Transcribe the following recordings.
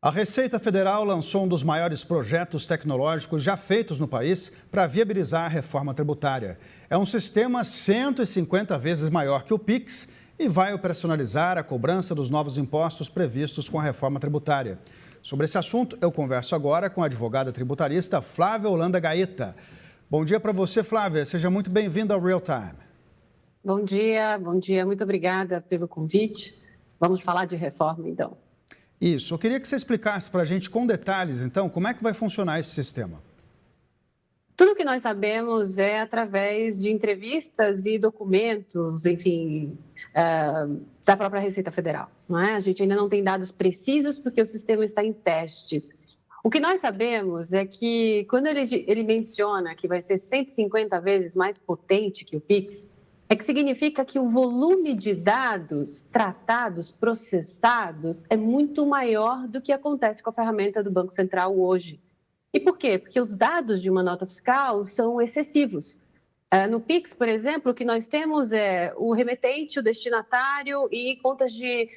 A Receita Federal lançou um dos maiores projetos tecnológicos já feitos no país para viabilizar a reforma tributária. É um sistema 150 vezes maior que o PIX e vai operacionalizar a cobrança dos novos impostos previstos com a reforma tributária. Sobre esse assunto, eu converso agora com a advogada tributarista Flávia Holanda Gaeta. Bom dia para você, Flávia. Seja muito bem-vinda ao Real Time. Bom dia. Muito obrigada pelo convite. Vamos falar de reforma, então. Isso. Eu queria que você explicasse para a gente com detalhes, então, como é que vai funcionar esse sistema. Tudo que nós sabemos é através de entrevistas e documentos, enfim, da própria Receita Federal. Não é? A gente ainda não tem dados precisos porque o sistema está em testes. O que nós sabemos é que quando ele menciona que vai ser 150 vezes mais potente que o PIX, é que significa que o volume de dados tratados, processados, é muito maior do que acontece com a ferramenta do Banco Central hoje. E por quê? Porque os dados de uma nota fiscal são excessivos. No PIX, por exemplo, o que nós temos é o remetente, o destinatário e contas de,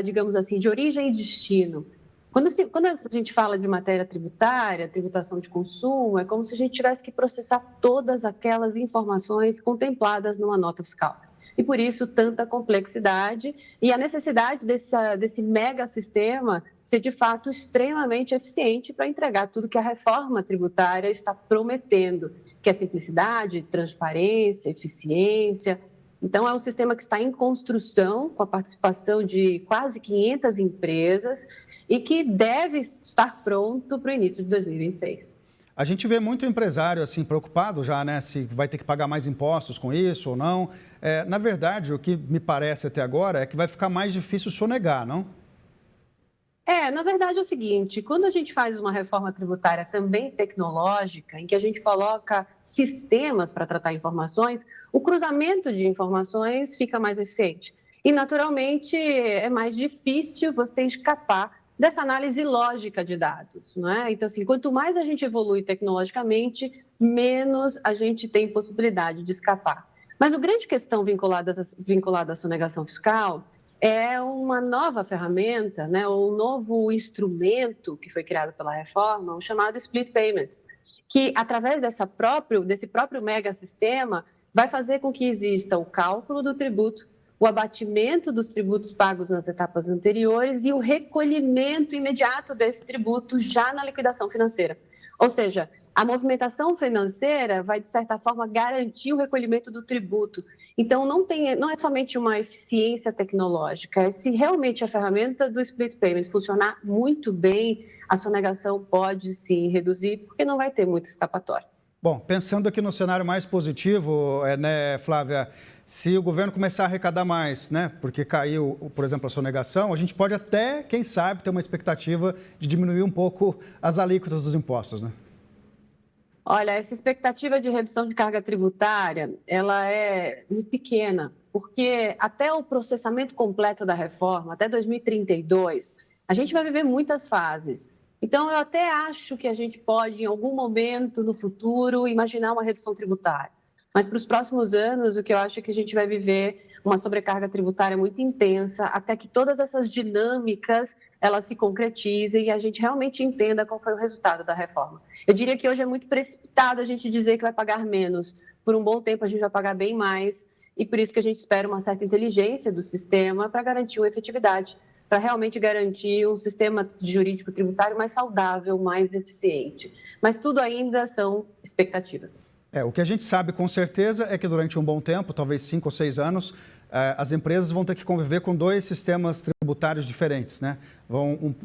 digamos assim, de origem e destino. Quando a gente fala de matéria tributária, tributação de consumo, é como se a gente tivesse que processar todas aquelas informações contempladas numa nota fiscal. E por isso, tanta complexidade e a necessidade desse mega sistema ser, de fato, extremamente eficiente para entregar tudo que a reforma tributária está prometendo, que é simplicidade, transparência, eficiência. Então, é um sistema que está em construção, com a participação de quase 500 empresas, e que deve estar pronto para o início de 2026. A gente vê muito empresário assim preocupado já, né, se vai ter que pagar mais impostos com isso ou não. Na verdade, o que me parece até agora é que vai ficar mais difícil sonegar, não? Na verdade é o seguinte, quando a gente faz uma reforma tributária também tecnológica, em que a gente coloca sistemas para tratar informações, o cruzamento de informações fica mais eficiente. E, naturalmente, é mais difícil você escapar dessa análise lógica de dados, não é? Então, assim, quanto mais a gente evolui tecnologicamente, menos a gente tem possibilidade de escapar. Mas a grande questão vinculada à sonegação fiscal é uma nova ferramenta, né, ou um novo instrumento que foi criado pela reforma, o chamado split payment, que, através desse próprio mega sistema, vai fazer com que exista o cálculo do tributo, o abatimento dos tributos pagos nas etapas anteriores e o recolhimento imediato desse tributo já na liquidação financeira. Ou seja, a movimentação financeira vai, de certa forma, garantir o recolhimento do tributo. Então, não é somente uma eficiência tecnológica, é se realmente a ferramenta do split payment funcionar muito bem, a sonegação pode sim reduzir, porque não vai ter muito escapatório. Bom, pensando aqui no cenário mais positivo, né, Flávia, se o governo começar a arrecadar mais, né, porque caiu, por exemplo, a sonegação, a gente pode até, quem sabe, ter uma expectativa de diminuir um pouco as alíquotas dos impostos, né? Olha, essa expectativa de redução de carga tributária, ela é muito pequena, porque até o processamento completo da reforma, até 2032, a gente vai viver muitas fases. Então, eu até acho que a gente pode, em algum momento no futuro, imaginar uma redução tributária. Mas para os próximos anos, o que eu acho é que a gente vai viver uma sobrecarga tributária muito intensa, até que todas essas dinâmicas elas se concretizem e a gente realmente entenda qual foi o resultado da reforma. Eu diria que hoje é muito precipitado a gente dizer que vai pagar menos. Por um bom tempo a gente vai pagar bem mais e por isso que a gente espera uma certa inteligência do sistema para garantir uma efetividade, para realmente garantir um sistema jurídico tributário mais saudável, mais eficiente. Mas tudo ainda são expectativas. O que a gente sabe com certeza é que durante um bom tempo, talvez 5 ou 6 anos, as empresas vão ter que conviver com 2 sistemas tributários diferentes, né? Vão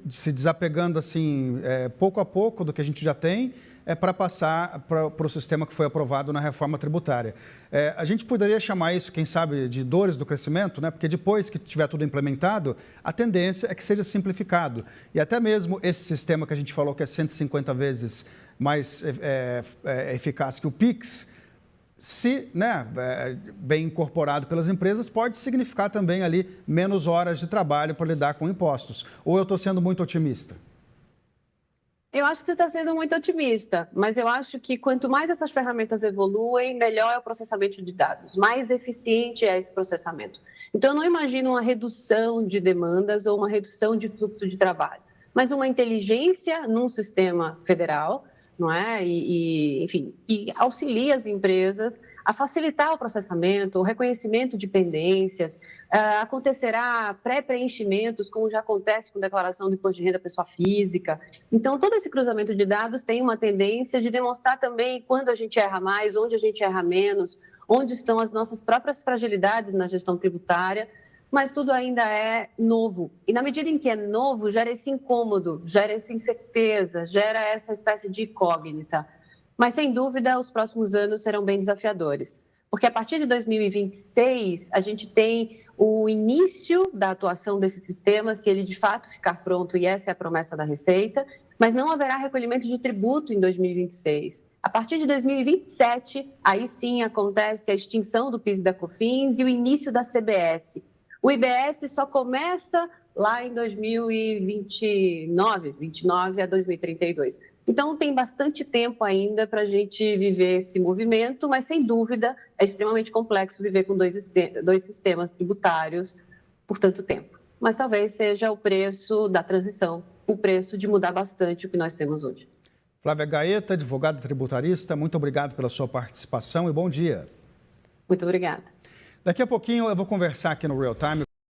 se desapegando assim, pouco a pouco do que a gente já tem, para passar para o sistema que foi aprovado na reforma tributária. A gente poderia chamar isso, quem sabe, de dores do crescimento, né? Porque depois que tiver tudo implementado, a tendência é que seja simplificado. E até mesmo esse sistema que a gente falou que é 150 vezes mais eficaz que o PIX, se bem incorporado pelas empresas, pode significar também ali menos horas de trabalho para lidar com impostos. Ou eu estou sendo muito otimista? Eu acho que você está sendo muito otimista, mas eu acho que quanto mais essas ferramentas evoluem, melhor é o processamento de dados, mais eficiente é esse processamento. Então, eu não imagino uma redução de demandas ou uma redução de fluxo de trabalho. mas uma inteligência num sistema federal, não é? Enfim, que auxilia as empresas a facilitar o processamento, o reconhecimento de pendências, acontecerá pré-preenchimentos, como já acontece com declaração do imposto de renda pessoa física. Então, todo esse cruzamento de dados tem uma tendência de demonstrar também quando a gente erra mais, onde a gente erra menos, onde estão as nossas próprias fragilidades na gestão tributária, mas tudo ainda é novo. E na medida em que é novo, gera esse incômodo, gera essa incerteza, gera essa espécie de incógnita. Mas, sem dúvida, os próximos anos serão bem desafiadores. Porque a partir de 2026, a gente tem o início da atuação desse sistema, se ele de fato ficar pronto, e essa é a promessa da Receita, mas não haverá recolhimento de tributo em 2026. A partir de 2027, aí sim acontece a extinção do PIS e da COFINS e o início da CBS. O IBS só começa lá em 2029 a 2032. Então, tem bastante tempo ainda para a gente viver esse movimento, mas, sem dúvida, é extremamente complexo viver com dois sistemas tributários por tanto tempo. Mas talvez seja o preço da transição, o preço de mudar bastante o que nós temos hoje. Flávia Gaeta, advogada tributarista, muito obrigado pela sua participação e bom dia. Muito obrigada. Daqui a pouquinho eu vou conversar aqui no Real Time